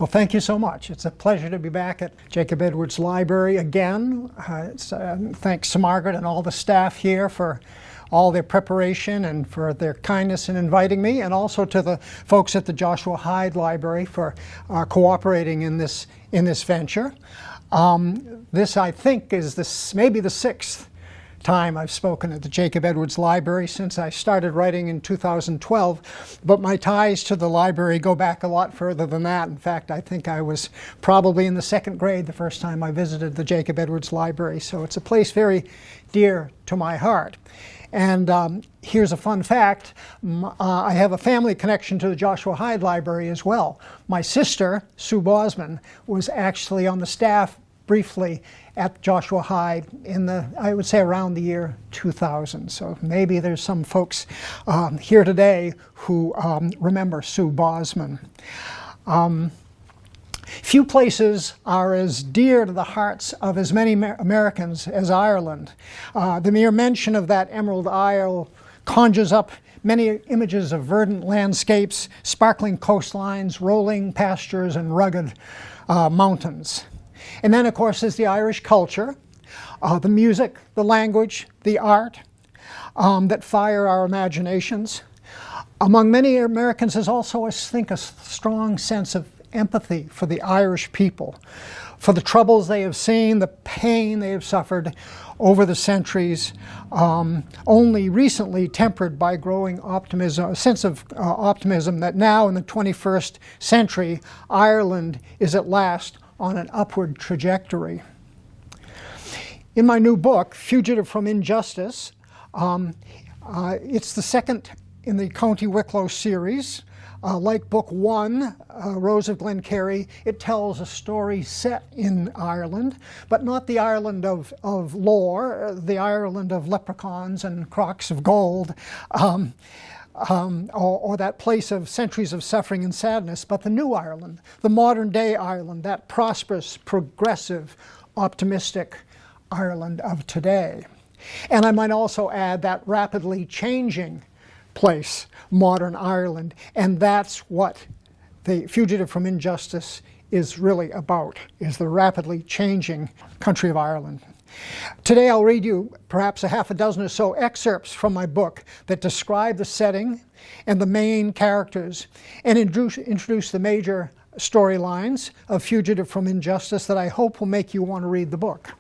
Well, thank you so much. It's a pleasure to be back at Jacob Edwards Library again. Thanks to Margaret and all the staff here for all their preparation and for their kindness in inviting me, and also to the folks at the Joshua Hyde Library for cooperating in this venture. This, I think, is maybe the sixth time I've spoken at the Jacob Edwards Library since I started writing in 2012, but my ties to the library go back a lot further than that. In fact, I think I was probably in the second grade the first time I visited the Jacob Edwards Library, so it's a place very dear to my heart. And here's a fun fact. I have a family connection to the Joshua Hyde Library as well. My sister, Sue Bosman, was actually on the staff briefly at Joshua Hyde in I would say around the year 2000. So maybe there's some folks here today who remember Sue Bosman. Few places are as dear to the hearts of as many Americans as Ireland. The mere mention of that Emerald Isle conjures up many images of verdant landscapes, sparkling coastlines, rolling pastures, and rugged mountains. And then, of course, there's the Irish culture, the music, the language, the art that fire our imaginations. Among many Americans, there's also, I think, a strong sense of empathy for the Irish people, for the troubles they have seen, the pain they have suffered over the centuries, only recently tempered by growing optimism, a sense of optimism that now in the 21st century, Ireland is at last on an upward trajectory. In my new book, Fugitive from Injustice, it's the second in the County Wicklow series. Like Book 1, Rose of Glenkerry, it tells a story set in Ireland, but not the Ireland of lore, the Ireland of leprechauns and crocks of gold, or that place of centuries of suffering and sadness, but the new Ireland, the modern day Ireland, that prosperous, progressive, optimistic Ireland of today. And I might also add that rapidly changing place, modern Ireland, and that's what the Fugitive from Injustice is really about, is the rapidly changing country of Ireland. Today I'll read you perhaps a half a dozen or so excerpts from my book that describe the setting and the main characters and introduce the major storylines of Fugitive from Injustice that I hope will make you want to read the book.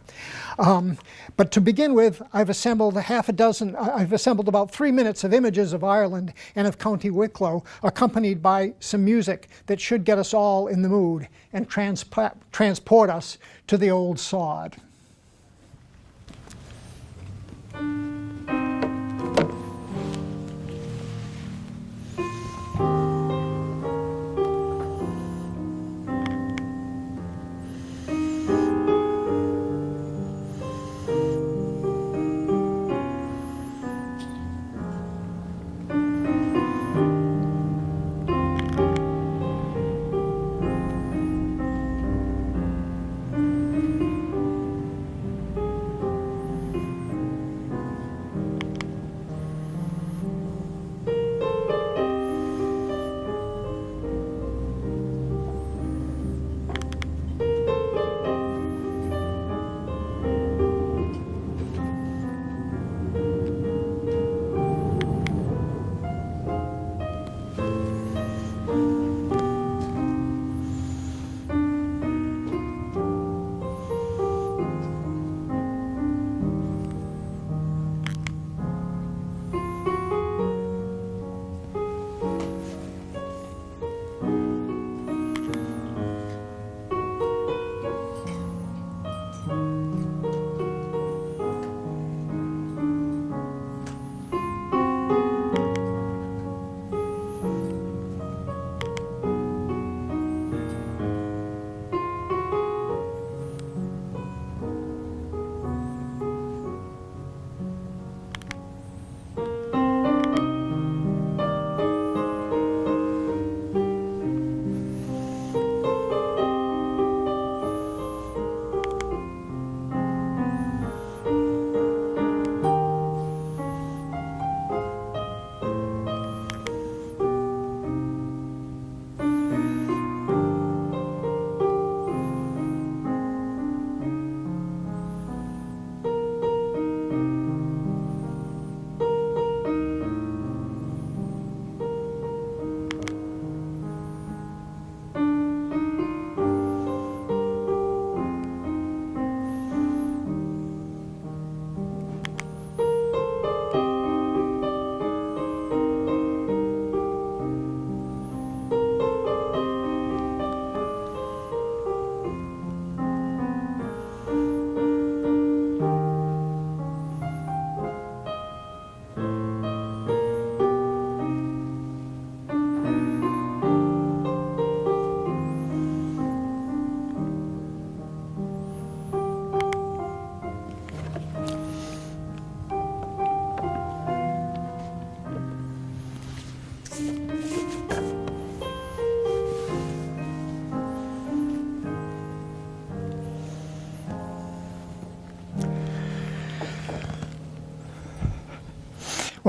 But to begin with, I've assembled about 3 minutes of images of Ireland and of County Wicklow, accompanied by some music that should get us all in the mood and transport us to the old sod.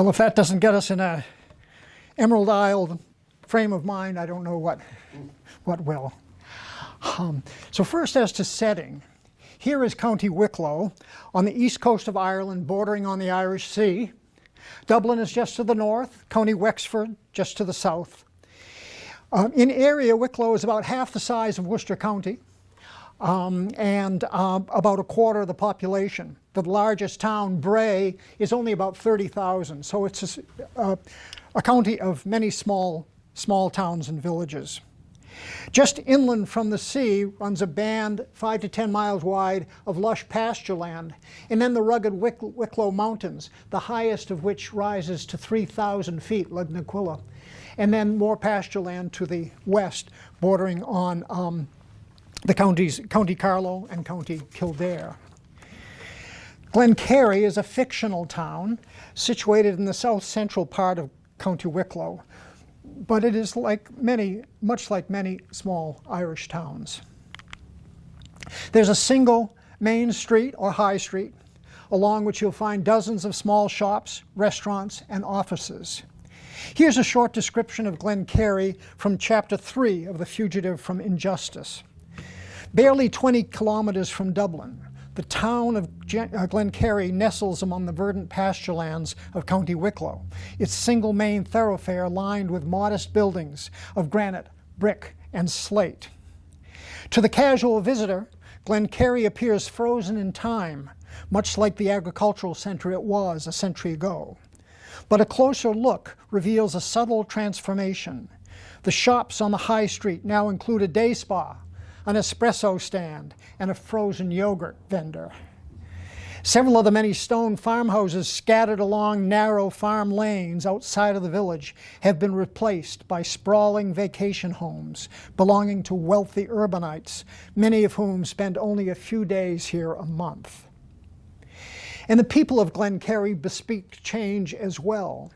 Well, if that doesn't get us in a Emerald Isle frame of mind, I don't know what will. So first, as to setting, here is County Wicklow on the east coast of Ireland, bordering on the Irish Sea. Dublin is just to the north, County Wexford just to the south. In area, Wicklow is about half the size of Worcester County and about a quarter of the population. The largest town, Bray, is only about 30,000, so it's a county of many small towns and villages. Just inland from the sea runs a band 5 to 10 miles wide of lush pasture land, and then the rugged Wicklow Mountains, the highest of which rises to 3,000 feet, Lugnaquilla, and then more pasture land to the west, bordering on the counties, County Carlow and County Kildare. Glenkerry is a fictional town situated in the south central part of County Wicklow, but it is much like many small Irish towns. There's a single main street or high street, along which you'll find dozens of small shops, restaurants, and offices. Here's a short description of Glenkerry from Chapter 3 of The Fugitive from Injustice. Barely 20 kilometers from Dublin, the town of Glenkerry nestles among the verdant pasturelands of County Wicklow, its single main thoroughfare lined with modest buildings of granite, brick, and slate. To the casual visitor, Glenkerry appears frozen in time, much like the agricultural center it was a century ago. But a closer look reveals a subtle transformation. The shops on the high street now include a day spa, an espresso stand, and a frozen yogurt vendor. Several of the many stone farmhouses scattered along narrow farm lanes outside of the village have been replaced by sprawling vacation homes belonging to wealthy urbanites, many of whom spend only a few days here a month. And the people of Glenkerry bespeak change as well.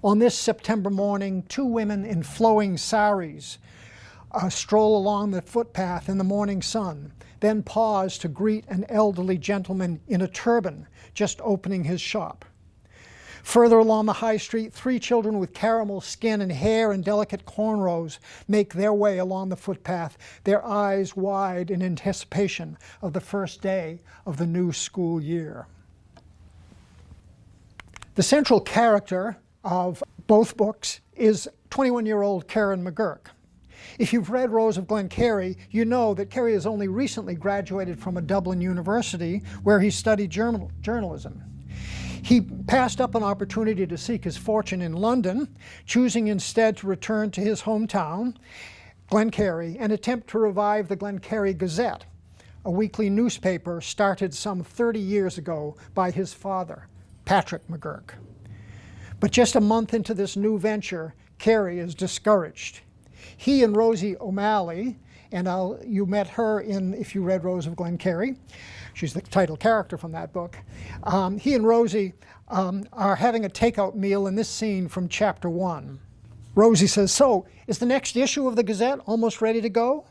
On this September morning, 2 women in flowing saris stroll along the footpath in the morning sun, then pause to greet an elderly gentleman in a turban just opening his shop. Further along the high street, 3 children with caramel skin and hair and delicate cornrows make their way along the footpath, their eyes wide in anticipation of the first day of the new school year. The central character of both books is 21-year-old Cary McGurk. If you've read Rose of Glenkerry, you know that Cary has only recently graduated from a Dublin university where he studied journalism. He passed up an opportunity to seek his fortune in London, choosing instead to return to his hometown, Glenkerry, and attempt to revive the Glenkerry Gazette, a weekly newspaper started some 30 years ago by his father, Patrick McGurk. But just a month into this new venture, Cary is discouraged. He and Rosie O'Malley, and you met her if you read Rose of Glenkerry, she's the title character from that book. He and Rosie are having a takeout meal in this scene from Chapter 1. Rosie says, "So, is the next issue of the Gazette almost ready to go?"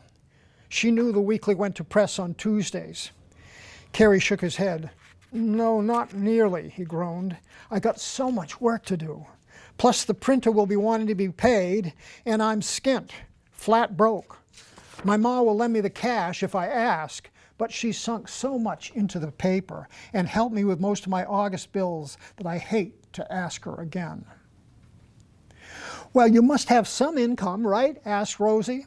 She knew the weekly went to press on Tuesdays. Cary shook his head. "No, not nearly," he groaned. "I got so much work to do. Plus the printer will be wanting to be paid, and I'm skint, flat broke. My ma will lend me the cash if I ask, but she's sunk so much into the paper and helped me with most of my August bills that I hate to ask her again." "Well, you must have some income, right?" asked Rosie.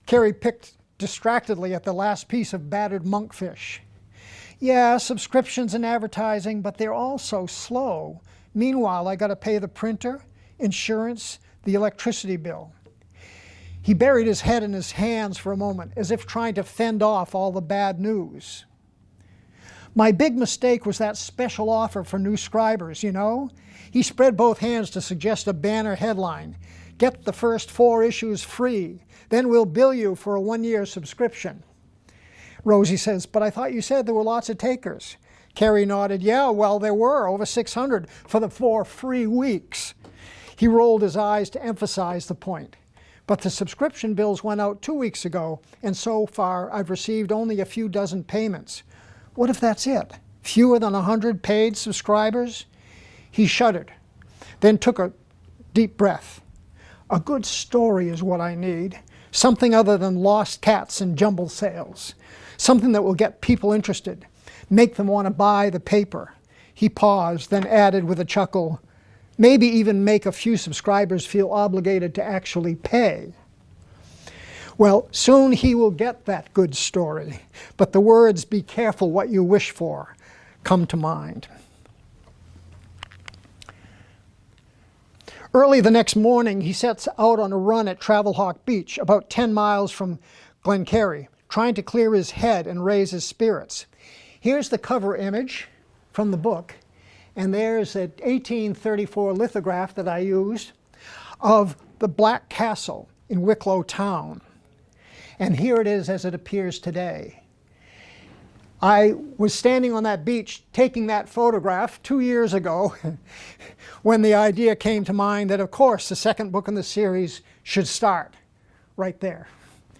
Cary picked distractedly at the last piece of battered monkfish. "Yeah, subscriptions and advertising, but they're all so slow. Meanwhile, I got to pay the printer, insurance, the electricity bill." He buried his head in his hands for a moment, as if trying to fend off all the bad news. "My big mistake was that special offer for new scribers, you know?" He spread both hands to suggest a banner headline. "Get the first 4 issues free, then we'll bill you for a 1-year subscription." Rosie says, "But I thought you said there were lots of takers." Cary nodded. "Yeah, well, there were over 600 for the 4 free weeks." He rolled his eyes to emphasize the point. "But the subscription bills went out 2 weeks ago, and so far I've received only a few dozen payments. What if that's it? Fewer than 100 paid subscribers?" He shuddered. then took a deep breath. A good story is what I need. Something other than lost cats and jumble sales. Something that will get people interested, make them want to buy the paper. He paused, then added with a chuckle, maybe even make a few subscribers feel obligated to actually pay. Well, soon he will get that good story, but the words, "Be careful what you wish for," come to mind. Early the next morning, he sets out on a run at Travelhawk Beach, about 10 miles from Glenkerry, trying to clear his head and raise his spirits. Here's the cover image from the book, and there's an 1834 lithograph that I used of the Black Castle in Wicklow town. And here it is as it appears today. I was standing on that beach taking that photograph 2 years ago when the idea came to mind that, of course, the second book in the series should start right there.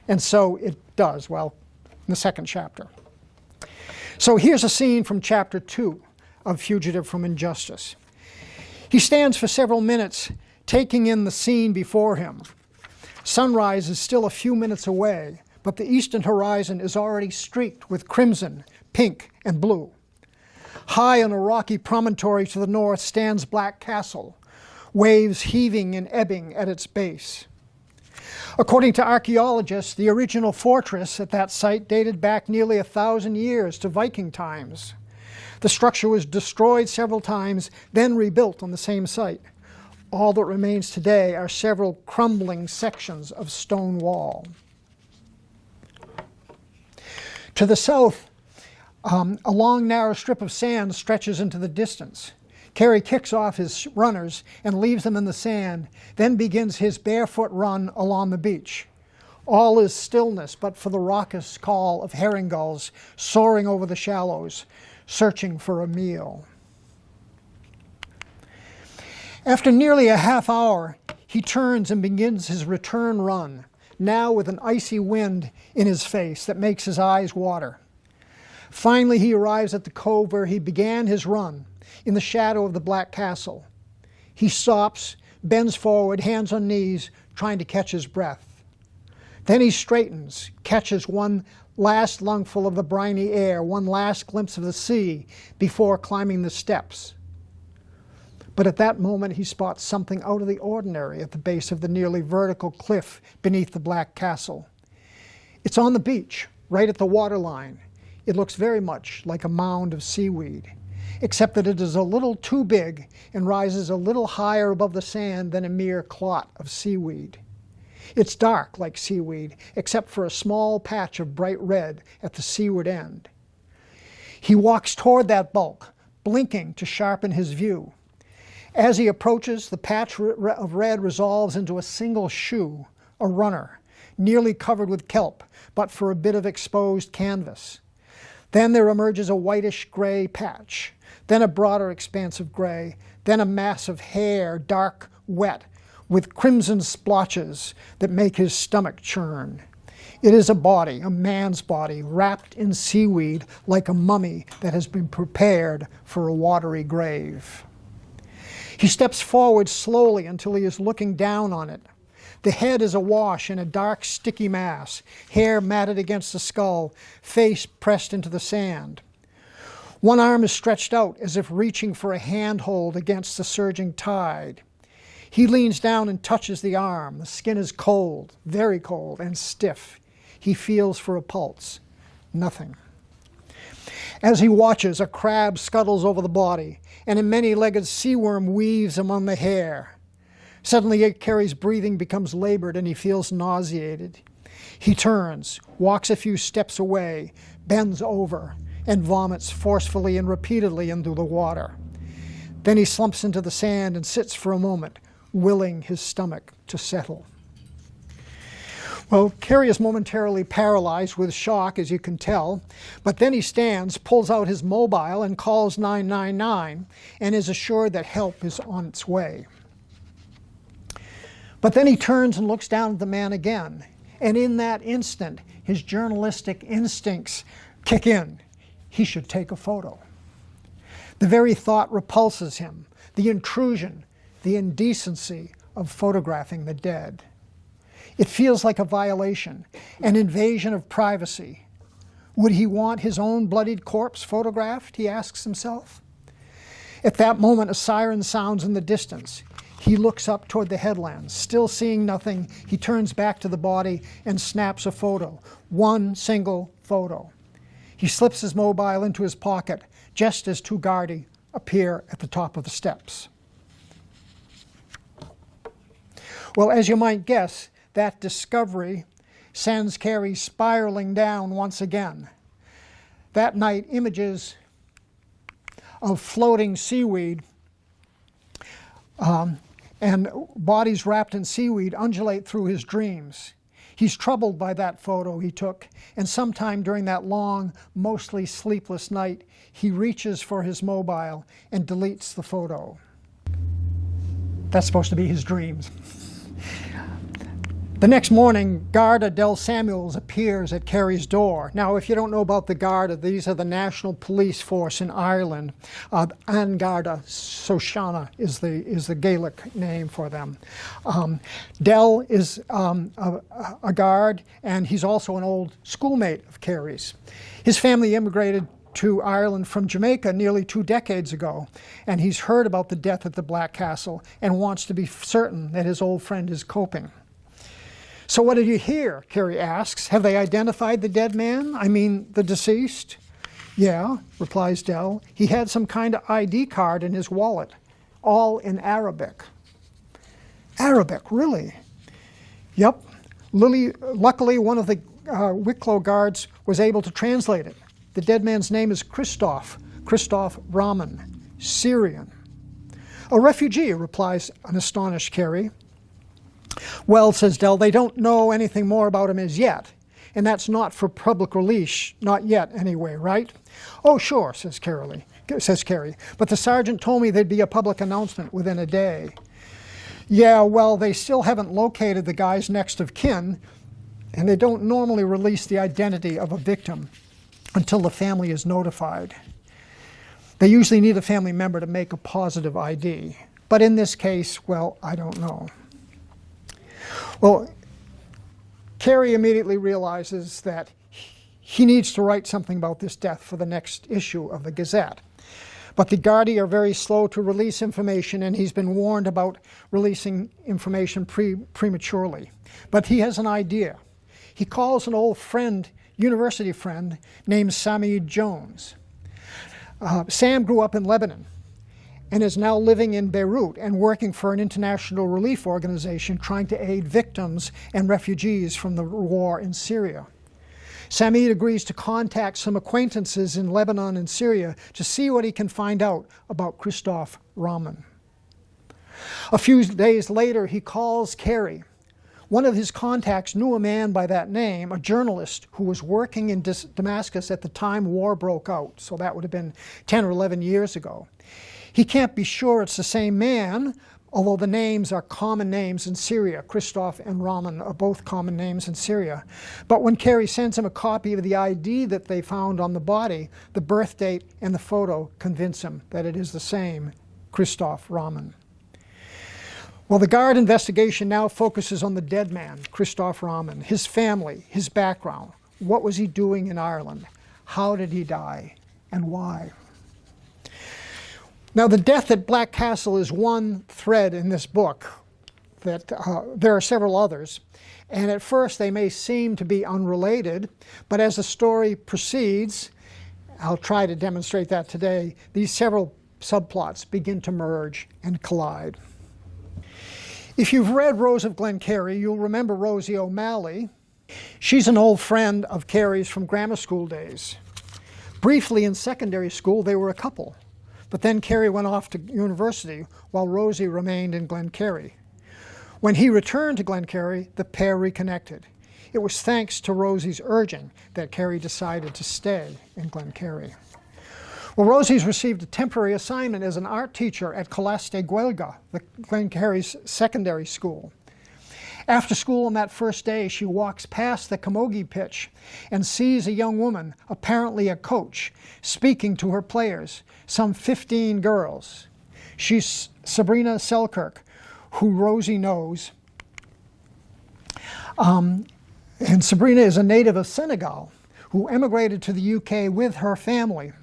And so it does, well, in the second chapter. So here's a scene from chapter 2 of Fugitive from Injustice. He stands for several minutes taking in the scene before him. Sunrise is still a few minutes away, but the eastern horizon is already streaked with crimson, pink, and blue. High on a rocky promontory to the north stands Black Castle, waves heaving and ebbing at its base. According to archaeologists, the original fortress at that site dated back nearly 1,000 years to Viking times. The structure was destroyed several times, then rebuilt on the same site. All that remains today are several crumbling sections of stone wall. To the south, a long, narrow strip of sand stretches into the distance. Cary kicks off his runners and leaves them in the sand, then begins his barefoot run along the beach. All is stillness but for the raucous call of herring gulls soaring over the shallows, searching for a meal. After nearly a half hour, he turns and begins his return run, now with an icy wind in his face that makes his eyes water. Finally, he arrives at the cove where he began his run, in the shadow of the Black Castle. He stops, bends forward, hands on knees, trying to catch his breath. Then he straightens, catches one last lungful of the briny air, one last glimpse of the sea before climbing the steps. But at that moment, he spots something out of the ordinary at the base of the nearly vertical cliff beneath the Black Castle. It's on the beach, right at the waterline. It looks very much like a mound of seaweed, except that it is a little too big and rises a little higher above the sand than a mere clot of seaweed. It's dark like seaweed, except for a small patch of bright red at the seaward end. He walks toward that bulk, blinking to sharpen his view. As he approaches, the patch of red resolves into a single shoe, a runner, nearly covered with kelp, but for a bit of exposed canvas. Then there emerges a whitish-gray patch, then a broader expanse of gray, then a mass of hair, dark, wet, with crimson splotches that make his stomach churn. It is a body, a man's body, wrapped in seaweed like a mummy that has been prepared for a watery grave. He steps forward slowly until he is looking down on it. The head is awash in a dark, sticky mass, hair matted against the skull, face pressed into the sand. One arm is stretched out as if reaching for a handhold against the surging tide. He leans down and touches the arm. The skin is cold, very cold, and stiff. He feels for a pulse. Nothing. As he watches, a crab scuttles over the body, and a many-legged sea worm weaves among the hair. Suddenly, Cary's breathing becomes labored and he feels nauseated. He turns, walks a few steps away, bends over, and vomits forcefully and repeatedly into the water. Then he slumps into the sand and sits for a moment, willing his stomach to settle. Well, Cary is momentarily paralyzed with shock, as you can tell, but then he stands, pulls out his mobile, and calls 999, and is assured that help is on its way. But then he turns and looks down at the man again, and in that instant, his journalistic instincts kick in. He should take a photo. The very thought repulses him. The intrusion, the the indecency of photographing the dead. It feels like a violation, an invasion of privacy. Would he want his own bloodied corpse photographed, he asks himself. At that moment, a siren sounds in the distance. He looks up toward the headlands. Still seeing nothing, he turns back to the body and snaps a photo. One single photo. He slips his mobile into his pocket just as two Gardaí appear at the top of the steps. Well, as you might guess, that discovery sends Cary spiraling down once again. That night, images of floating seaweed and bodies wrapped in seaweed undulate through his dreams. He's troubled by that photo he took, and sometime during that long, mostly sleepless night, he reaches for his mobile and deletes the photo. That's supposed to be his dreams. The next morning, Garda del Samuels appears at Cary's door. Now, if you don't know about the Garda, these are the National Police Force in Ireland. An Garda Síochána is the Gaelic name for them. Del is a guard, and he's also an old schoolmate of Cary's. His family immigrated to Ireland from Jamaica nearly 2 decades ago, and he's heard about the death at the Black Castle and wants to be certain that his old friend is coping. So what did you hear? Cary asks. Have they identified the dead man? I mean, the deceased? Yeah, replies Del. He had some kind of ID card in his wallet, all in Arabic. Arabic, really? Yep. Luckily, one of the Wicklow guards was able to translate it. The dead man's name is Christoph Rahman, Syrian. A refugee, replies an astonished Cary. Well, says Del, they don't know anything more about him as yet, and that's not for public release, not yet anyway, right? Oh, sure, says Cary, but the sergeant told me there'd be a public announcement within a day. Yeah, well, they still haven't located the guy's next of kin, and they don't normally release the identity of a victim until the family is notified. They usually need a family member to make a positive ID, but in this case, well, I don't know. Well, Cary immediately realizes that he needs to write something about this death for the next issue of the Gazette. But the Gardaí are very slow to release information, and he's been warned about releasing information prematurely. But he has an idea. He calls an old friend, university friend, named Sammy Jones. Sam grew up in Lebanon and is now living in Beirut and working for an international relief organization trying to aid victims and refugees from the war in Syria. Samid agrees to contact some acquaintances in Lebanon and Syria to see what he can find out about Christoph Rahman. A few days later, he calls Cary. One of his contacts knew a man by that name, a journalist who was working in Damascus at the time war broke out, so that would have been 10 or 11 years ago. He can't be sure it's the same man, although the names are common names in Syria. Christoph and Rahman are both common names in Syria. But when Cary sends him a copy of the ID that they found on the body, the birth date and the photo convince him that it is the same Christoph Rahman. Well, the Guard investigation now focuses on the dead man, Christoph Rahman, his family, his background. What was he doing in Ireland? How did he die? And why? Now, the death at Black Castle is one thread in this book. That there are several others. And at first, they may seem to be unrelated. But as the story proceeds, I'll try to demonstrate that today, these several subplots begin to merge and collide. If you've read Rose of Glenkerry, you'll remember Rosie O'Malley. She's an old friend of Cary's from grammar school days. Briefly in secondary school, they were a couple. But then Cary went off to university while Rosie remained in Glenkerry. When he returned to Glenkerry, the pair reconnected. It was thanks to Rosie's urging that Cary decided to stay in Glenkerry. Well, Rosie's received a temporary assignment as an art teacher at Colas de Gaeilge, the Glenkerry's secondary school. After school on that first day, she walks past the camogie pitch and sees a young woman, apparently a coach, speaking to her players, some 15 girls. She's Sabrina Selkirk, who Rosie knows. And Sabrina is a native of Senegal who emigrated to the UK with her family.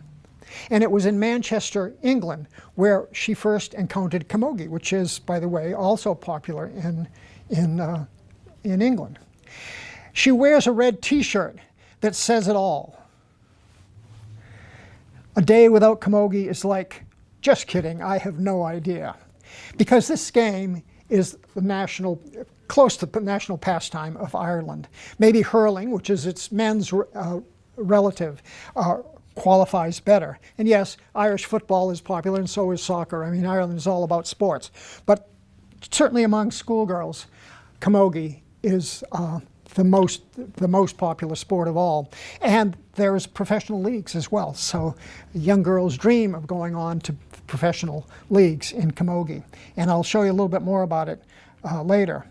And it was in Manchester, England, where she first encountered camogie, which is, by the way, also popular in England. She wears a red t-shirt that says it all. A day without camogie is like, just kidding, I have no idea. Because this game is close to the national pastime of Ireland. Maybe hurling, which is its men's relative, qualifies better. And yes, Irish football is popular, and so is soccer. I mean, Ireland is all about sports. But certainly among schoolgirls, camogie is the most popular sport of all. And there's professional leagues as well. So young girls dream of going on to professional leagues in camogie. And I'll show you a little bit more about it later.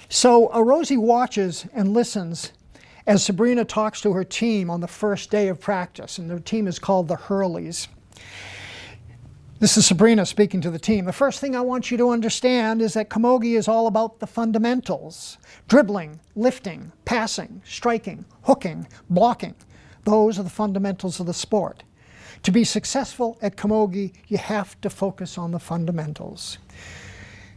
So Rosie watches and listens as Sabrina talks to her team on the first day of practice, and their team is called the Hurleys. This is Sabrina speaking to the team. The first thing I want you to understand is that camogie is all about the fundamentals. Dribbling, lifting, passing, striking, hooking, blocking. Those are the fundamentals of the sport. To be successful at camogie, you have to focus on the fundamentals.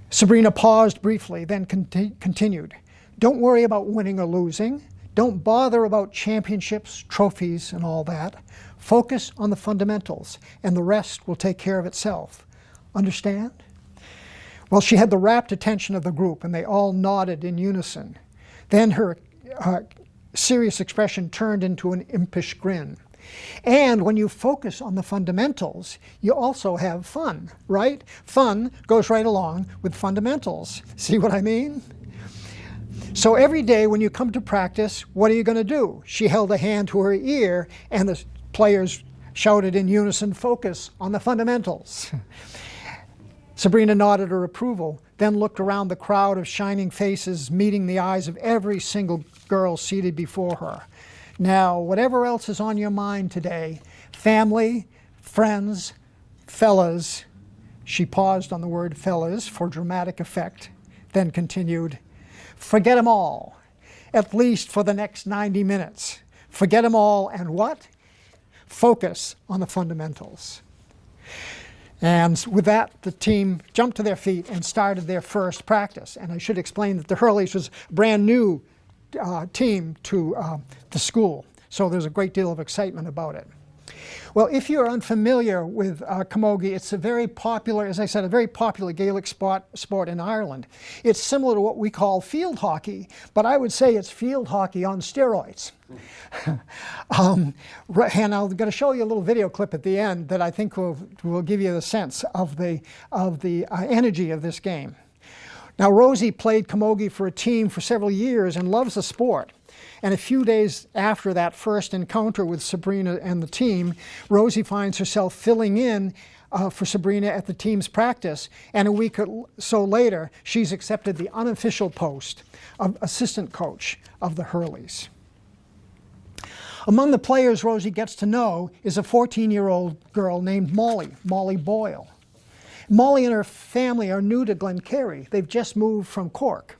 Sabrina paused briefly, then continued. Don't worry about winning or losing. Don't bother about championships, trophies, and all that. Focus on the fundamentals, and the rest will take care of itself. Understand? Well, she had the rapt attention of the group, and they all nodded in unison. Then her serious expression turned into an impish grin. And when you focus on the fundamentals, you also have fun, right? Fun goes right along with fundamentals. See what I mean? So every day when you come to practice, what are you going to do? She held a hand to her ear, and the players shouted in unison, focus on the fundamentals. Sabrina nodded her approval, then looked around the crowd of shining faces, meeting the eyes of every single girl seated before her. Now, whatever else is on your mind today, family, friends, fellas, she paused on the word fellas for dramatic effect, then continued, forget them all, at least for the next 90 minutes. Forget them all and what? Focus on the fundamentals. And with that, the team jumped to their feet and started their first practice. And I should explain that the Hurleys was a brand new team to the school. So there's a great deal of excitement about it. Well, if you're unfamiliar with camogie, it's a very popular, as I said, a very popular Gaelic sport in Ireland. It's similar to what we call field hockey, but I would say it's field hockey on steroids. And I'm going to show you a little video clip at the end that I think will give you the sense of the energy of this game. Now, Rosie played camogie for a team for several years and loves the sport. And a few days after that first encounter with Sabrina and the team, Rosie finds herself filling in for Sabrina at the team's practice. And a week or so later, she's accepted the unofficial post of assistant coach of the Hurleys. Among the players Rosie gets to know is a 14-year-old girl named Molly Boyle. Molly and her family are new to Glenkerry. They've just moved from Cork.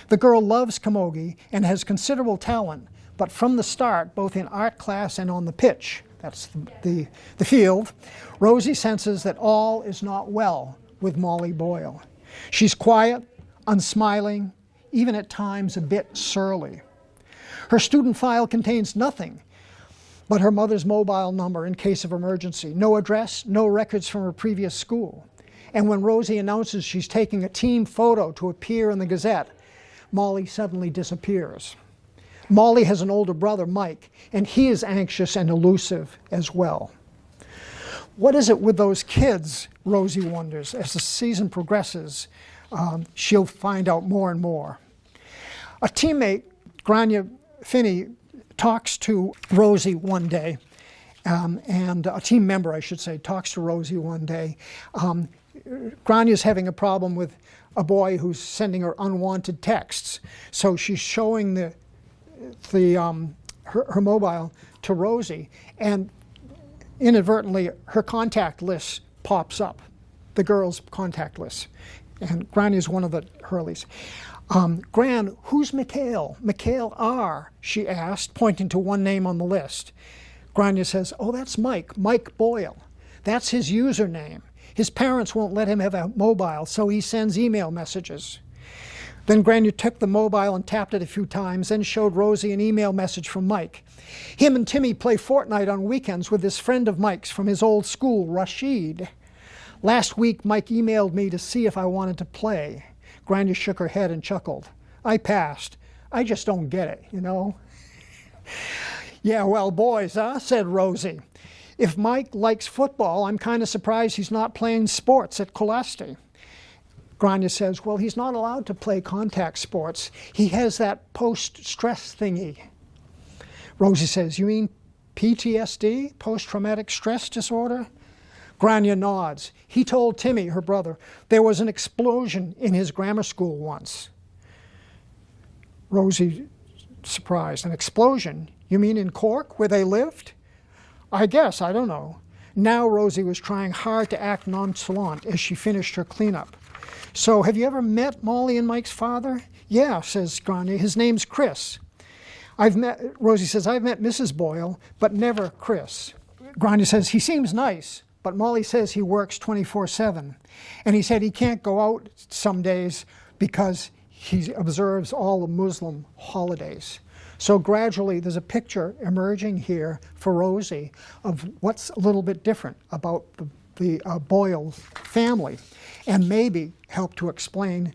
The girl loves camogie and has considerable talent, but from the start, both in art class and on the pitch, that's the field, Rosie senses that all is not well with Molly Boyle. She's quiet, unsmiling, even at times a bit surly. Her student file contains nothing but her mother's mobile number in case of emergency, no address, no records from her previous school. And when Rosie announces she's taking a team photo to appear in the Gazette, Molly suddenly disappears. Molly has an older brother, Mike, and he is anxious and elusive as well. What is it with those kids, Rosie wonders. As the season progresses, she'll find out more and more. A teammate, Grania Finney, talks to Rosie one day, and a team member, I should say, talks to Rosie one day. Grania's having a problem with a boy who's sending her unwanted texts. So she's showing her mobile to Rosie, and inadvertently, her contact list pops up, the girl's contact list. And Grania's one of the Hurleys. Gran, who's Mikhail? Mikhail R., she asked, pointing to one name on the list. Grania says, oh, that's Mike Boyle. That's his username. His parents won't let him have a mobile, so he sends email messages. Then Grania took the mobile and tapped it a few times, then showed Rosie an email message from Mike. Him and Timmy play Fortnite on weekends with this friend of Mike's from his old school, Rashid. Last week, Mike emailed me to see if I wanted to play. Grania shook her head and chuckled. I passed. I just don't get it, you know? Yeah, well, boys, huh? Said Rosie. If Mike likes football, I'm kind of surprised he's not playing sports at Colasti. Grania says, well, he's not allowed to play contact sports. He has that post-stress thingy. Rosie says, you mean PTSD, post-traumatic stress disorder? Grania nods. He told Timmy, her brother, there was an explosion in his grammar school once. Rosie, surprised. An explosion? You mean in Cork, where they lived? I guess, I don't know. Now Rosie was trying hard to act nonchalant as she finished her cleanup. So, have you ever met Molly and Mike's father? Yeah, says Grania. His name's Chris. Rosie says, I've met Mrs. Boyle, but never Chris. Grania says, he seems nice. But Molly says he works 24/7. And he said he can't go out some days because he observes all the Muslim holidays. So gradually there's a picture emerging here for Rosie of what's a little bit different about the Boyle family, and maybe help to explain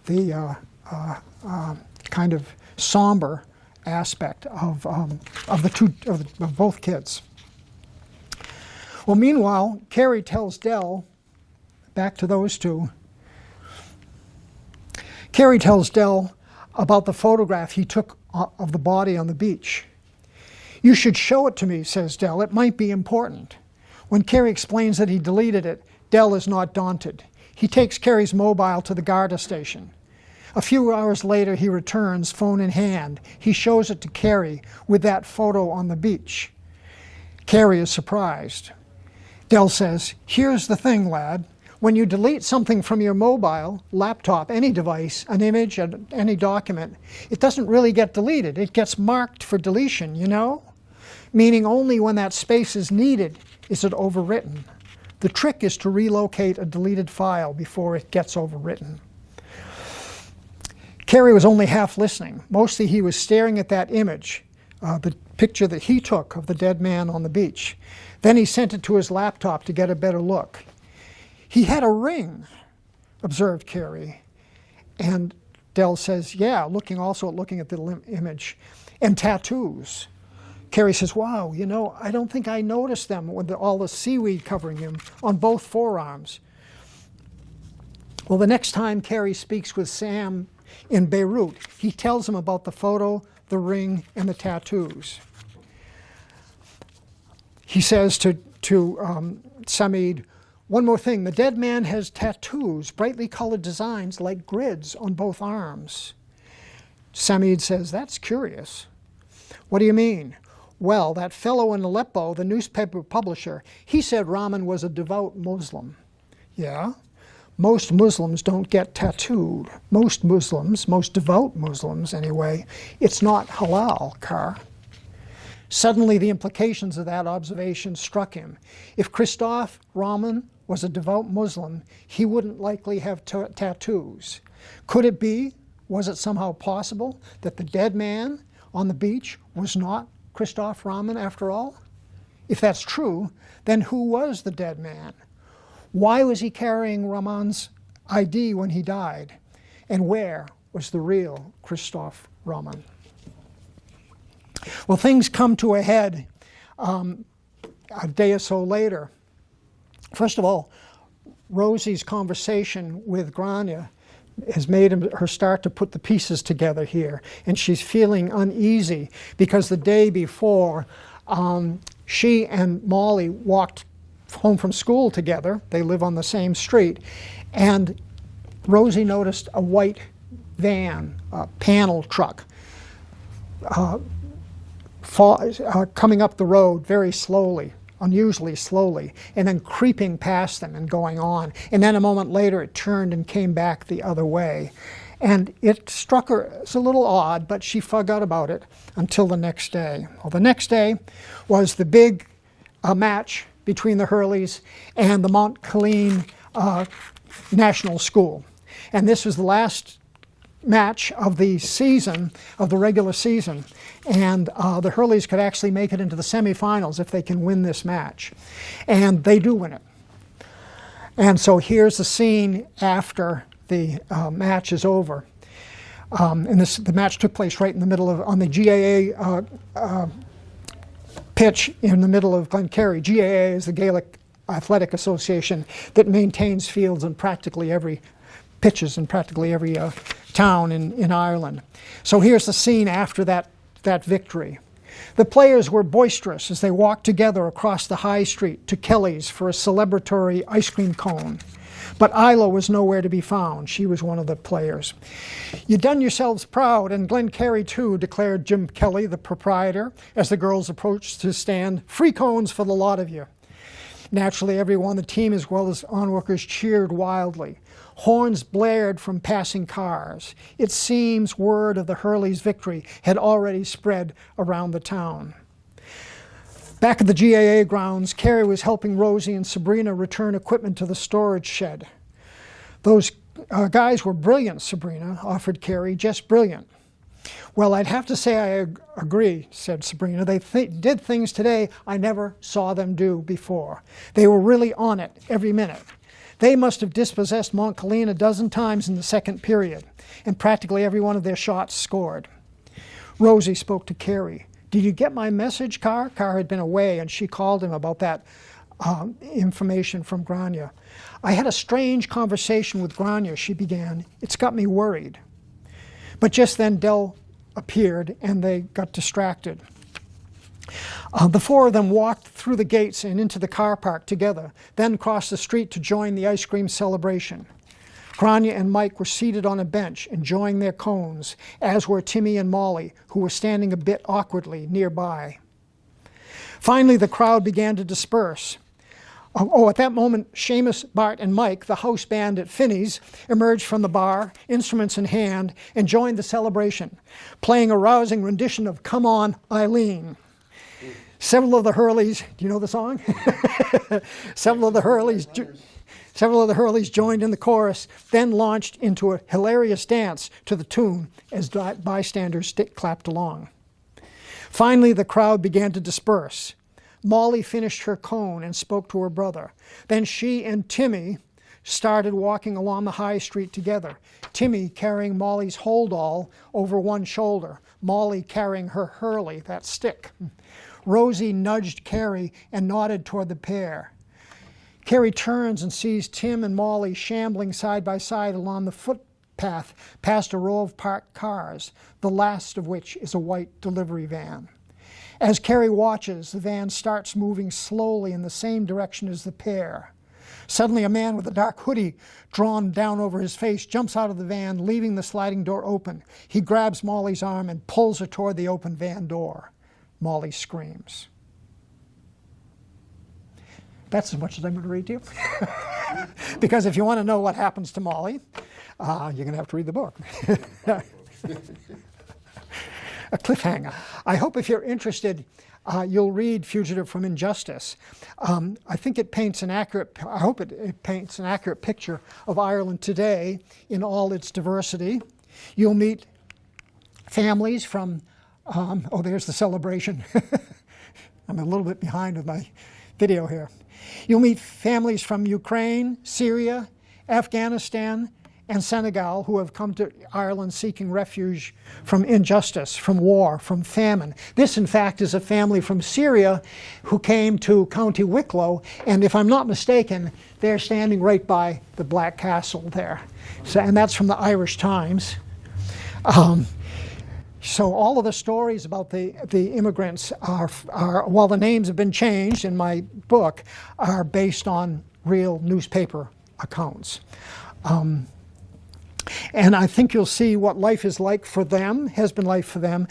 the kind of somber aspect of both kids. Well, meanwhile, Cary tells Dell, back to those two, Cary tells Dell about the photograph he took of the body on the beach. You should show it to me, says Dell. It might be important. When Cary explains that he deleted it, Dell is not daunted. He takes Cary's mobile to the Garda station. A few hours later, he returns, phone in hand. He shows it to Cary with that photo on the beach. Cary is surprised. Dell says, here's the thing, lad. When you delete something from your mobile, laptop, any device, an image, any document, it doesn't really get deleted. It gets marked for deletion, you know? Meaning only when that space is needed is it overwritten. The trick is to relocate a deleted file before it gets overwritten. Cary was only half listening. Mostly he was staring at that image, the picture that he took of the dead man on the beach. Then he sent it to his laptop to get a better look. He had a ring, observed Cary. And Dell says, yeah, looking at the image. And tattoos. Cary says, wow, you know, I don't think I noticed them with all the seaweed covering him on both forearms. Well, the next time Cary speaks with Sam in Beirut, he tells him about the photo, the ring, and the tattoos. He says to Samid, one more thing, the dead man has tattoos, brightly colored designs like grids on both arms. Samid says, that's curious. What do you mean? Well, that fellow in Aleppo, the newspaper publisher, he said Rahman was a devout Muslim. Yeah? Most Muslims don't get tattooed. Most devout Muslims anyway, it's not halal, Car. Suddenly the implications of that observation struck him. If Christoph Rahman was a devout Muslim, he wouldn't likely have tattoos. Could it be, was it somehow possible, that the dead man on the beach was not Christoph Rahman after all? If that's true, then who was the dead man? Why was he carrying Rahman's ID when he died? And where was the real Christoph Rahman? Well, things come to a head a day or so later. First of all, Rosie's conversation with Grania has made her start to put the pieces together here. And she's feeling uneasy because the day before, she and Molly walked home from school together. They live on the same street. And Rosie noticed a white van, a panel truck, coming up the road very slowly, unusually slowly, and then creeping past them and going on. And then a moment later it turned and came back the other way. And it struck her as a little odd, but she forgot about it until the next day. Well, the next day was the big match between the Hurleys and the Montcalin National School. And this was the last match of the season, of the regular season. And the Hurleys could actually make it into the semifinals if they can win this match. And they do win it. And so here's the scene after the match is over. And the match took place right in the middle of, on the GAA pitch in the middle of Glenkerry. GAA is the Gaelic Athletic Association that maintains fields in practically every pitches in practically every town in Ireland. So here's the scene after that victory. The players were boisterous as they walked together across the high street to Kelly's for a celebratory ice cream cone. But Isla was nowhere to be found. She was one of the players. "You done yourselves proud, and Glenkerry too," declared Jim Kelly, the proprietor, as the girls approached to stand. "Free cones for the lot of you." Naturally, everyone on the team as well as onlookers cheered wildly. Horns blared from passing cars. It seems word of the Hurleys' victory had already spread around the town. Back at the GAA grounds, Cary was helping Rosie and Sabrina return equipment to the storage shed. "Those guys were brilliant, Sabrina," offered Cary, "just brilliant." "Well, I'd have to say I agree," said Sabrina. "They did things today I never saw them do before. They were really on it every minute. They must have dispossessed Montcalin a dozen times in the second period, and practically every one of their shots scored." Rosie spoke to Cary. "Did you get my message, Carr?" Carr had been away, and she called him about that information from Grania. "I had a strange conversation with Grania," she began. "It's got me worried." But just then Dell appeared, and they got distracted. The four of them walked through the gates and into the car park together, then crossed the street to join the ice cream celebration. Grania and Mike were seated on a bench, enjoying their cones, as were Timmy and Molly, who were standing a bit awkwardly nearby. Finally, the crowd began to disperse. At that moment, Seamus, Bart, and Mike, the house band at Finney's, emerged from the bar, instruments in hand, and joined the celebration, playing a rousing rendition of "Come On, Eileen." Several of the Hurleys, do you know the song? Several of the Hurleys joined in the chorus, then launched into a hilarious dance to the tune as bystanders clapped along. Finally, the crowd began to disperse. Molly finished her cone and spoke to her brother. Then she and Timmy started walking along the high street together, Timmy carrying Molly's holdall over one shoulder, Molly carrying her Hurley, that stick. Rosie nudged Cary and nodded toward the pair. Cary turns and sees Tim and Molly shambling side by side along the footpath past a row of parked cars, the last of which is a white delivery van. As Cary watches, the van starts moving slowly in the same direction as the pair. Suddenly, a man with a dark hoodie drawn down over his face jumps out of the van, leaving the sliding door open. He grabs Molly's arm and pulls her toward the open van door. Molly screams. That's as much as I'm going to read to you. Because if you want to know what happens to Molly, you're going to have to read the book. A cliffhanger. I hope if you're interested, you'll read Fugitive from Injustice. I think it paints an accurate, I hope it paints an accurate picture of Ireland today in all its diversity. You'll meet families from, there's the celebration. I'm a little bit behind with my video here. You'll meet families from Ukraine, Syria, Afghanistan, and Senegal who have come to Ireland seeking refuge from injustice, from war, from famine. This, in fact, is a family from Syria who came to County Wicklow, and if I'm not mistaken, they're standing right by the Black Castle there. So, and that's from the Irish Times. So all of the stories about the immigrants are, while the names have been changed in my book, are based on real newspaper accounts. And I think you'll see what life is like for them, has been like for them,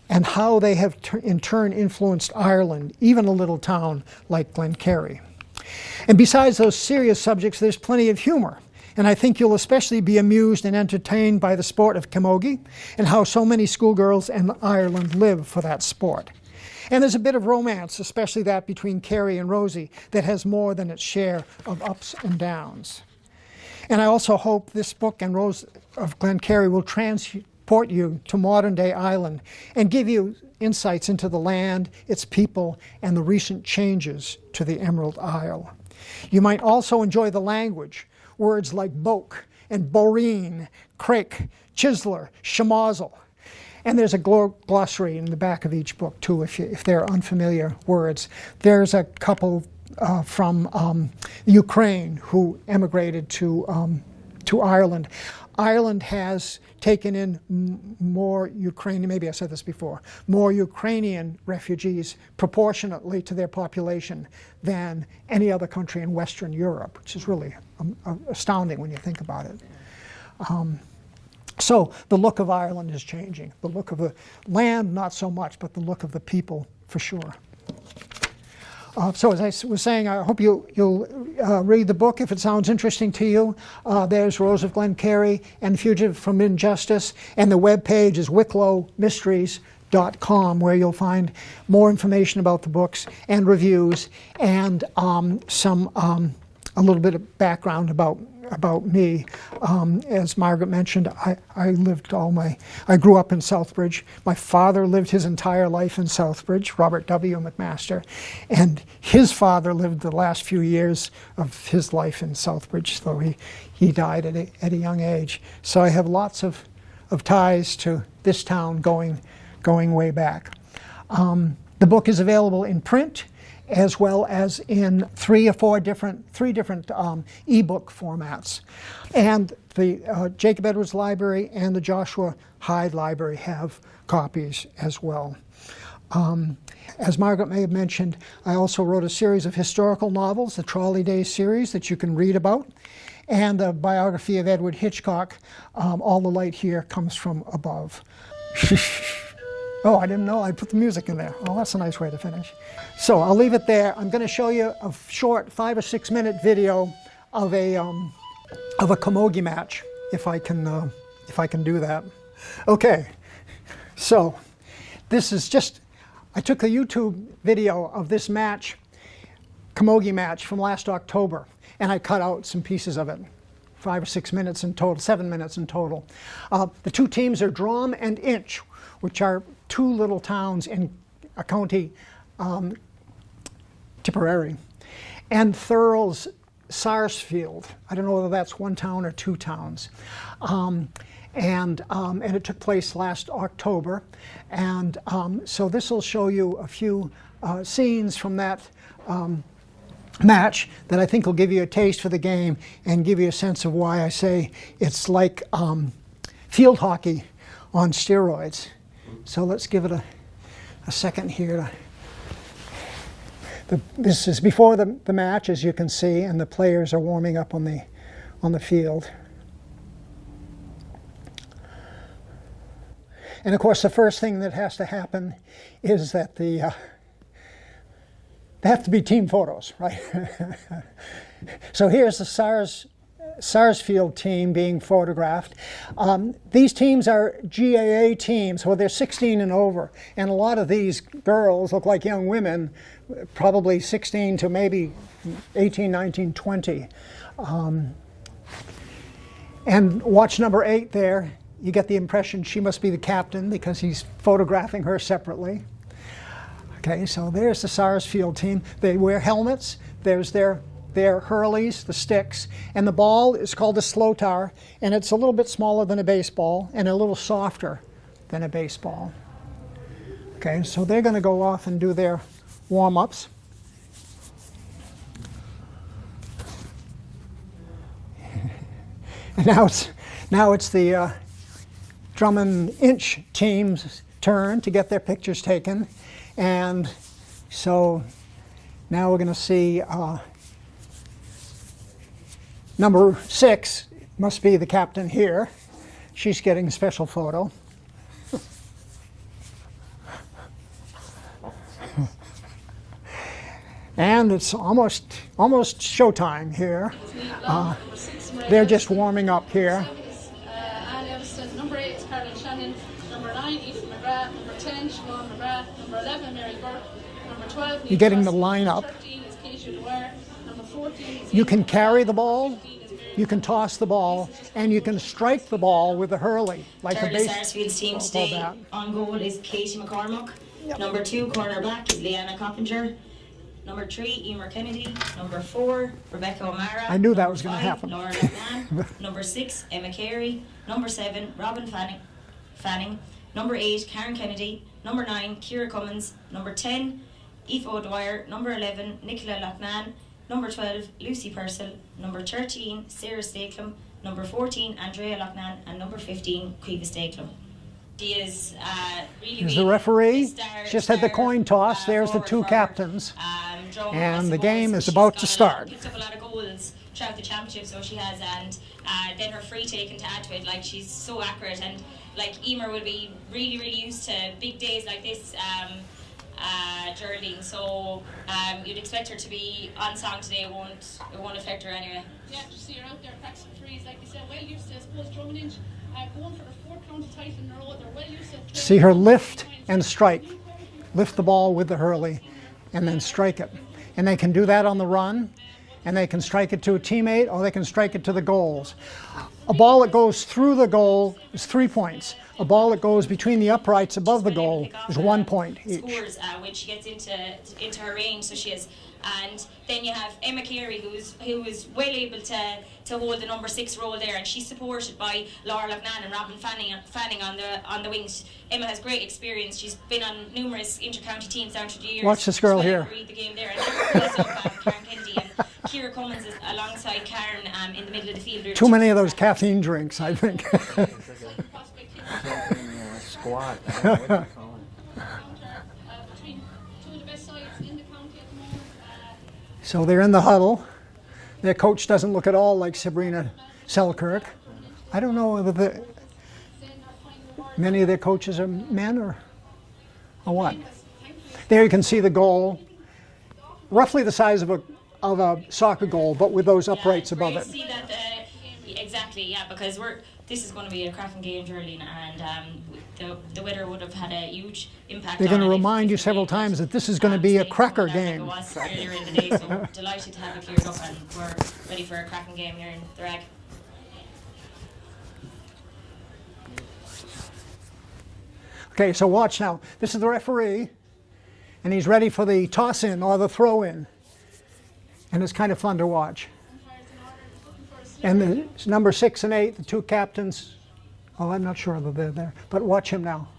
and how they have in turn influenced Ireland, even a little town like Glenkerry. And besides those serious subjects, there's plenty of humor. And I think you'll especially be amused and entertained by the sport of camogie and how so many schoolgirls in Ireland live for that sport. And there's a bit of romance, especially that between Cary and Rosie, that has more than its share of ups and downs. And I also hope this book and Rose of Glenkerry will transport you to modern-day Ireland and give you insights into the land, its people, and the recent changes to the Emerald Isle. You might also enjoy the language, words like boke and boreen, crake, chisler, schmozzle. And there's a glossary in the back of each book, too, if they're unfamiliar words. There's a couple from Ukraine who emigrated to Ireland. Ireland has taken in more Ukrainian, maybe I said this before, more Ukrainian refugees proportionately to their population than any other country in Western Europe, which is really astounding when you think about it. So the look of Ireland is changing. The look of the land, not so much, but the look of the people for sure. So as I was saying, I hope you'll read the book if it sounds interesting to you. There's Rose of Glenkerry and Fugitive from Injustice, and the webpage is wicklowmysteries.com, where you'll find more information about the books and reviews and a little bit of background about me. As Margaret mentioned, I grew up in Southbridge. My father lived his entire life in Southbridge, Robert W. McMaster, and his father lived the last few years of his life in Southbridge, though he died at a young age. So I have lots of ties to this town going way back. The book is available in print, as well as in three different ebook formats. And the Jacob Edwards Library and the Joshua Hyde Library have copies as well. As Margaret may have mentioned, I also wrote a series of historical novels, the Trolley Days series that you can read about, and a biography of Edward Hitchcock. All the light here comes from above. Oh, I didn't know I put the music in there. Oh, that's a nice way to finish. So I'll leave it there. I'm going to show you a short 5 or 6 minute video of a camogie match, if I can do that. Okay. So this is just, I took a YouTube video of this match, camogie match from last October, and I cut out some pieces of it. 5 or 6 minutes in total, 7 minutes in total. The two teams are Drom and Inch, which are two little towns in a county, Tipperary, and Thurles Sarsfield. I don't know whether that's one town or two towns. And it took place last October. And so this will show you a few scenes from that match that I think will give you a taste for the game and give you a sense of why I say it's like field hockey on steroids. So let's give it a second here. This is before the match, as you can see, and the players are warming up on the field. And of course, the first thing that has to happen is that they have to be team photos, right? So here's the Sarsfield team being photographed. These teams are GAA teams, so they're 16 and over, and a lot of these girls look like young women, probably 16 to maybe 18, 19, 20. And watch number 8 there. You get the impression she must be the captain because he's photographing her separately. Okay, so there's the Sarsfield team. They wear helmets. There's their hurleys, the sticks, and the ball is called a slotar, and it's a little bit smaller than a baseball and a little softer than a baseball. Okay, so they're going to go off and do their warm-ups. And now it's the Drum and Inch team's turn to get their pictures taken, and so now we're going to see number 6 must be the captain here. She's getting a special photo. And it's almost showtime here. They're just warming up here. Number 8 is Caroline Shannon. Number 9, Ethan McGrath. Number 10, Siobhan McGrath. Number 11, Mary Burke. Number 12, you're getting the lineup. Number 13 is Keisha Dwyer. Number 14 is You can carry the ball, you can toss the ball, and you can strike the ball with the hurley, like a base. Sarsfield's team today on goal is Katie McCormack. Yep. Number 2, cornerback, is Leanna Coppinger. Number 3, Emer Kennedy. Number 4, Rebecca O'Mara. I knew that was going to happen. Laura Lachlan. Number 6, Emma Carey. Number 7, Robin Fanning. Number 8, Karen Kennedy. Number 9, Ciara Cummins. Number 10, Aoife O'Dwyer. Number 11, Nicola Loughnane. Number 12, Lucy Purcell. Number 13, Sarah Stakelum. Number 14, Andrea Loughnane. And number 15, Quiva Stakelum. She is really Here's the referee. Star, just had the coin toss. There's the two captains. And the game is about to start. Picked up a lot of goals throughout the championship, so she has, and then her free taken to add to it. Like, she's so accurate, and like Emer will be really used to big days like this, Geraldine. So you'd expect her to be on song today. It won't affect her anyway. Yeah, you see her out there practicing threes, like you said, well used to, I suppose, drumming in, going for the 4th county title in a row. They're well used to. See her lift and strike. Lift the ball with the hurley and then strike it. And they can do that on the run, and they can strike it to a teammate, or they can strike it to the goals. A ball that goes through the goal is 3 points. A ball that goes between the uprights above the goal is 1 point each. Scores when she gets into her range, so she is. And then you have Emma Carey, who is well able to hold the number 6 role there, and she's supported by Laura Loughnane and Robin Fanning on the wings. Emma has great experience. She's been on numerous inter-county teams down through the years. Watch this girl here. Read the game there, and also Karen Kennedy and Ciara Cummins is alongside Karen in the middle of the field. Too many of those caffeine drinks, I think. Squad. So they're in the huddle. Their coach doesn't look at all like Sabrina Selkirk. I don't know whether many of their coaches are men or what. There you can see the goal, roughly the size of a soccer goal, but with those uprights above it. See that, exactly, yeah, because this is going to be a cracking game, Geraldine, and the weather would have had a huge impact. They're going to remind you several times that this is going to be a cracker game. It was earlier in the day, so delighted to have it cleared up, and we're ready for a cracking game here in the Rag. Okay, so watch now. This is the referee, and he's ready for the toss-in or the throw-in. And it's kind of fun to watch. And the number 6 and 8, the two captains, oh, I'm not sure that they're there, but watch him now.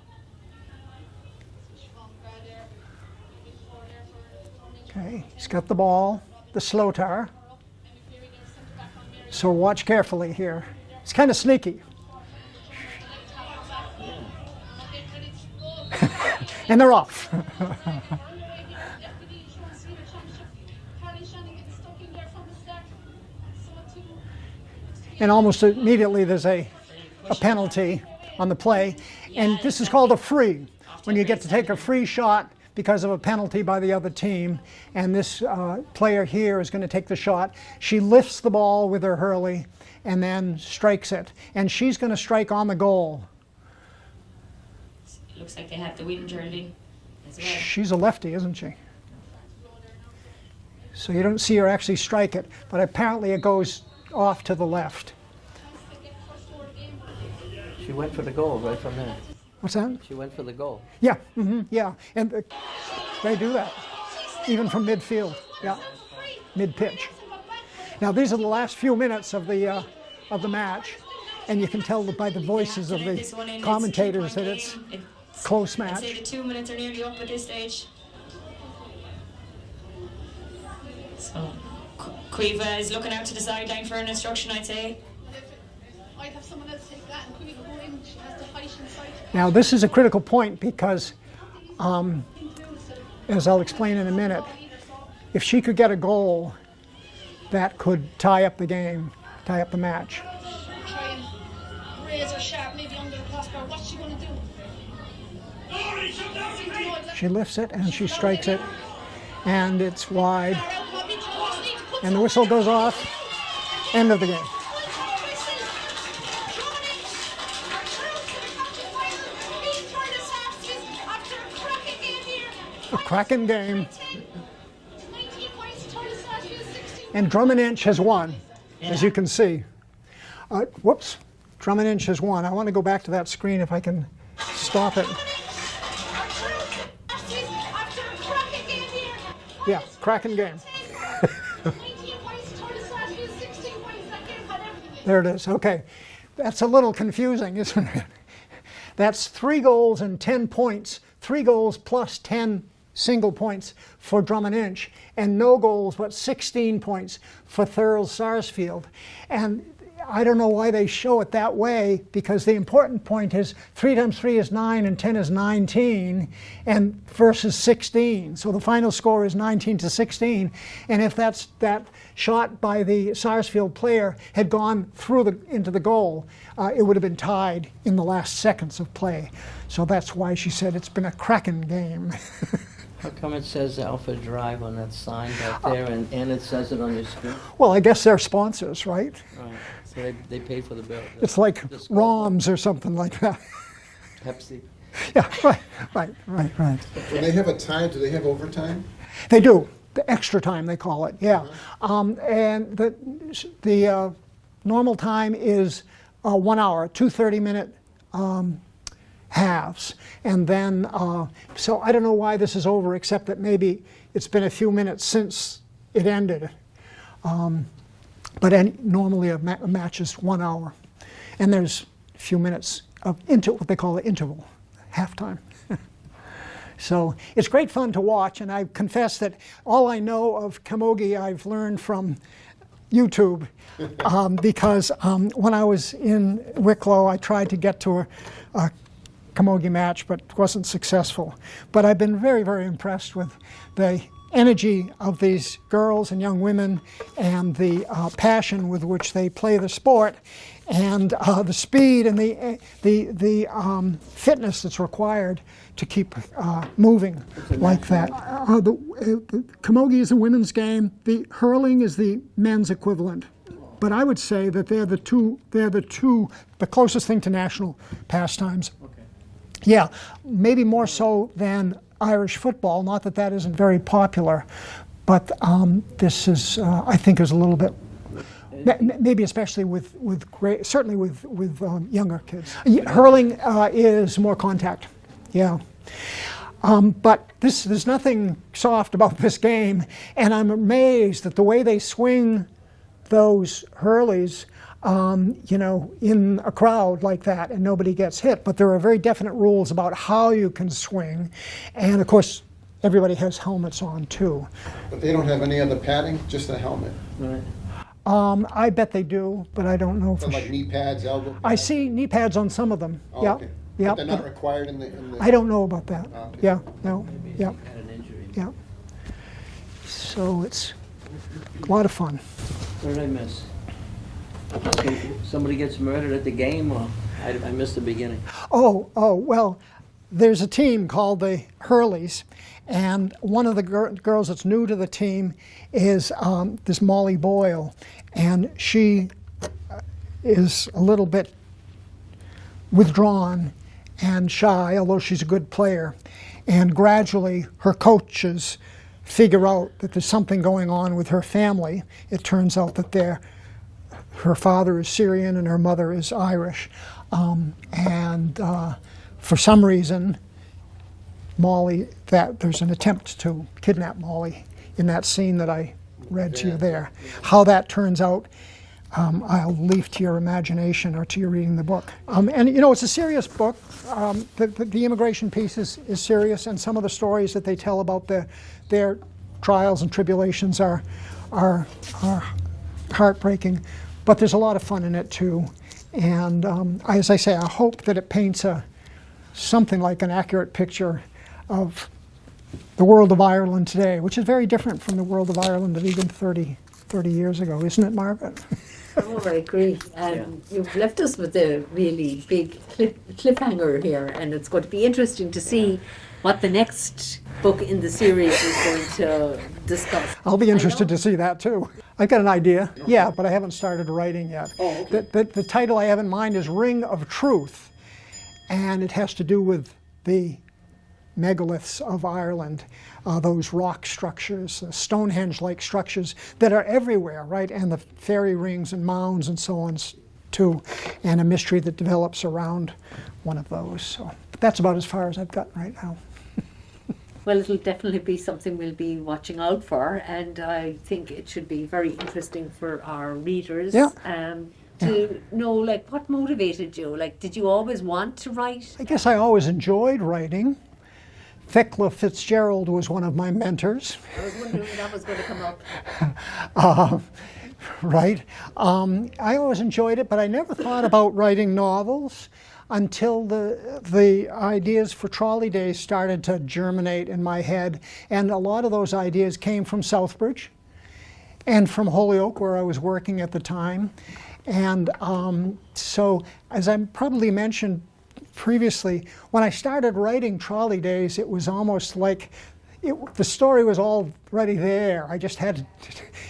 Okay, he's got the ball, the slow tar. So watch carefully here. It's kind of sneaky. And they're off. And almost immediately there's a penalty on the play. And this is called a free, when you get to take a free shot because of a penalty by the other team. And this player here is going to take the shot. She lifts the ball with her hurley and then strikes it. And she's going to strike on the goal. It looks like they have the win, Geraldine, as well. She's a lefty, isn't she? So you don't see her actually strike it, but apparently it goes off to the left. She went for the goal right from there. What's that? She went for the goal. Yeah, yeah, and they do that, even from midfield, yeah, mid-pitch. Now these are the last few minutes of the match, and you can tell by the voices of the commentators that it's close match. I'd say the 2 minutes are nearly up at this stage. So Quiva is looking out to the sideline for an instruction, I'd say. I'd have someone else take that and Quiva go in. She has the height inside. Now this is a critical point because, as I'll explain in a minute, if she could get a goal, that could tie up the game, tie up the match. Try and raise her sharp, maybe under the crossbar. What's she going to do? She lifts it and she strikes it. and it's wide. And the whistle goes off. End of the game. A cracking game. And Drum and Inch has won, as you can see. Whoops, Drum and Inch has won. I want to go back to that screen if I can stop it. Yeah, cracking game. There it is. Okay, that's a little confusing, isn't it? That's 3 goals and 10 points. 3 goals plus 10 single points for Drum and Inch, and no goals but 16 points for Thurles Sarsfield. And I don't know why they show it that way, because the important point is 3 times 3 is 9 and 10 is 19 and versus 16. So the final score is 19-16. And if that shot by the Sarsfield player had gone through into the goal, it would have been tied in the last seconds of play. So that's why she said it's been a cracking game. How come it says Alpha Drive on that sign back there, and it says it on your screen? Well, I guess they're sponsors, right? Right. So they pay for the bill. It's like ROMs or something like that. Pepsi. Yeah, right. When they have a time, do they have overtime? They do. The extra time, they call it, yeah. And the normal time is 1 hour, 2 30-minute halves. And then, so I don't know why this is over, except that maybe it's been a few minutes since it ended. But normally a match is 1 hour. And there's a few minutes of what they call an interval, halftime. So it's great fun to watch, and I confess that all I know of camogie I've learned from YouTube, because when I was in Wicklow I tried to get to a camogie match but wasn't successful. But I've been very, very impressed with the energy of these girls and young women and the passion with which they play the sport, and the speed and the fitness that's required to keep moving like that. The camogie is a women's game. The hurling is the men's equivalent. But I would say that they're the closest thing to national pastimes. Okay. Yeah, maybe more so than Irish football. Not that that isn't very popular, but this is, I think, is a little bit. Maybe especially certainly with younger kids. Hurling is more contact, yeah. But there's nothing soft about this game, and I'm amazed at the way they swing those hurleys, in a crowd like that, and nobody gets hit. But there are very definite rules about how you can swing, and of course, everybody has helmets on too. But they don't have any other padding, just a helmet. Right. I bet they do, but I don't know So like knee pads, elbow pads? I see knee pads on some of them. Oh, Yeah, okay. yeah. But they're not required in the... I don't know about that. Oh, okay. Yeah, no, Maybe yeah, he had an injury. yeah. So it's a lot of fun. What did I miss? Somebody gets murdered at the game, or I missed the beginning. Oh, well, there's a team called the Hurleys, and one of the girls that's new to the team is this Molly Boyle, and she is a little bit withdrawn and shy, although she's a good player. And gradually her coaches figure out that there's something going on with her family. It turns out that her father is Syrian and her mother is Irish. And for some reason, there's an attempt to kidnap Molly in that scene that I read to you there. How that turns out, I'll leave to your imagination or to your reading the book. And it's a serious book. The immigration piece is serious, and some of the stories that they tell about their trials and tribulations are heartbreaking. But there's a lot of fun in it too. And as I say, I hope that it paints something like an accurate picture of the world of Ireland today, which is very different from the world of Ireland of even 30 years ago, isn't it, Margaret? Oh, I agree. You've left us with a really big cliffhanger here, and it's going to be interesting to see what the next book in the series is going to discuss. I'll be interested to see that too. I've got an idea, yeah, but I haven't started writing yet. Oh, okay. The title I have in mind is Ring of Truth, and it has to do with the megaliths of Ireland, those rock structures, Stonehenge-like structures that are everywhere, right? And the fairy rings and mounds and so on too, and a mystery that develops around one of those. So that's about as far as I've gotten right now. Well, it'll definitely be something we'll be watching out for, and I think it should be very interesting for our readers. Yeah. To know, like, what motivated you? Like, did you always want to write? I guess I always enjoyed writing. Thecla Fitzgerald was one of my mentors. I was wondering if that was going to come up. Right. I always enjoyed it, but I never thought about writing novels until the ideas for Trolley Days started to germinate in my head. And a lot of those ideas came from Southbridge and from Holyoke, where I was working at the time. And so, as I probably mentioned previously, when I started writing Trolley Days, it was almost like the story was already there. I just had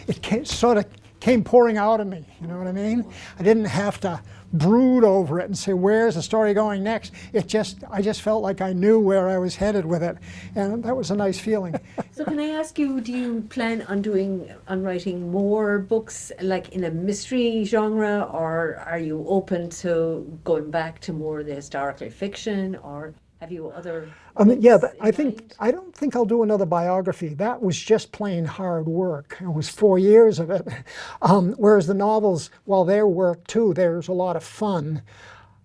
it sort of came pouring out of me, you know what I mean? I didn't have to brood over it and say, where's the story going next? I just felt like I knew where I was headed with it, and that was a nice feeling. So can I ask you, do you plan on writing more books like in a mystery genre, or are you open to going back to more the historical fiction, or have you other Yeah, books I in think mind? I don't think I'll do another biography. That was just plain hard work. It was 4 years of it. Whereas the novels, while they're work too, there's a lot of fun,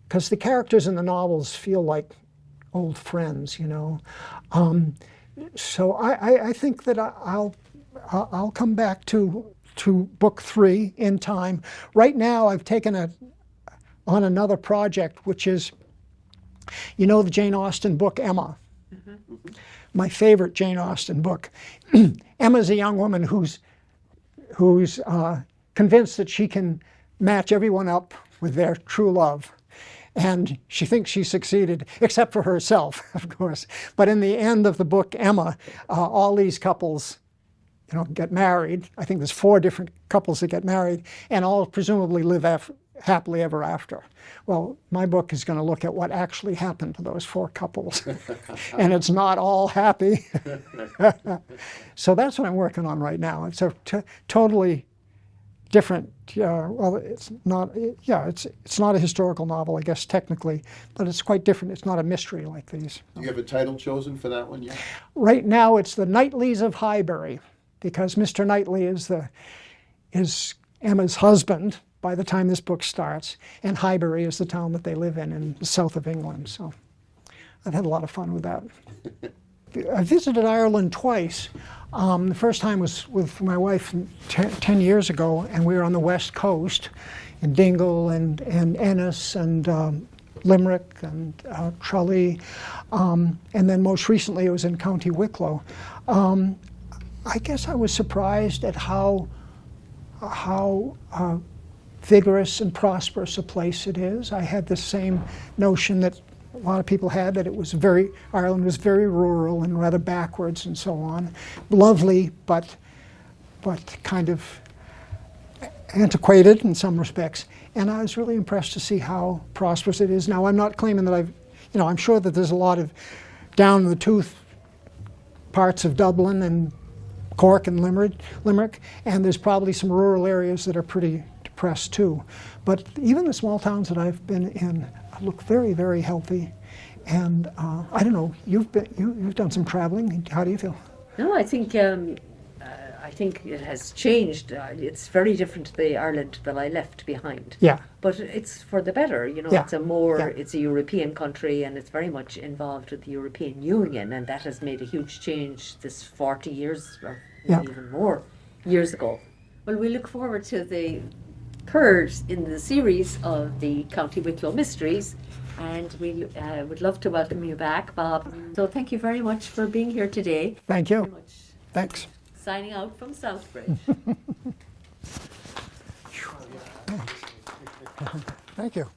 because the characters in the novels feel like old friends, you know. So I think that I'll come back to book 3 in time. Right now, I've taken on another project, which is, you know, the Jane Austen book Emma. My favorite Jane Austen book. Emma's a young woman who's convinced that she can match everyone up with their true love. And she thinks she succeeded, except for herself, of course. But in the end of the book, Emma, all these couples, you know, get married. I think there's 4 different couples that get married, and all presumably live happily ever after. Well, my book is going to look at what actually happened to those 4 couples, and it's not all happy. So that's what I'm working on right now. It's a totally different. Well, it's not. Yeah, it's not a historical novel, I guess technically, but it's quite different. It's not a mystery like these. Do you have a title chosen for that one yet? Right now, it's the Knightleys of Highbury, because Mr. Knightley is Emma's husband by the time this book starts, and Highbury is the town that they live in the south of England. So I've had a lot of fun with that. I visited Ireland twice. The first time was with my wife 10 years ago, and we were on the west coast in Dingle and Ennis and Limerick and Tralee. And then most recently it was in County Wicklow. I guess I was surprised at how vigorous and prosperous a place it is. I had the same notion that a lot of people had, that Ireland was very rural and rather backwards and so on. Lovely, but kind of antiquated in some respects. And I was really impressed to see how prosperous it is. Now, I'm not claiming that I'm sure that there's a lot of down in the tooth parts of Dublin and Cork and Limerick, and there's probably some rural areas that are pretty depressed too. But even the small towns that I've been in look very, very healthy. And I don't know, you've done some traveling. How do you feel? No, I think it has changed. It's very different to the Ireland that I left behind. Yeah. But it's for the better, you know. Yeah. It's a European country, and it's very much involved with the European Union, and that has made a huge change this 40 years or maybe even more years ago. Well, we look forward to the third in the series of the County Wicklow Mysteries, and we would love to welcome you back, Bob. So thank you very much for being here today. Thank Very you. much. Thanks. Signing out from Southbridge. Thank you.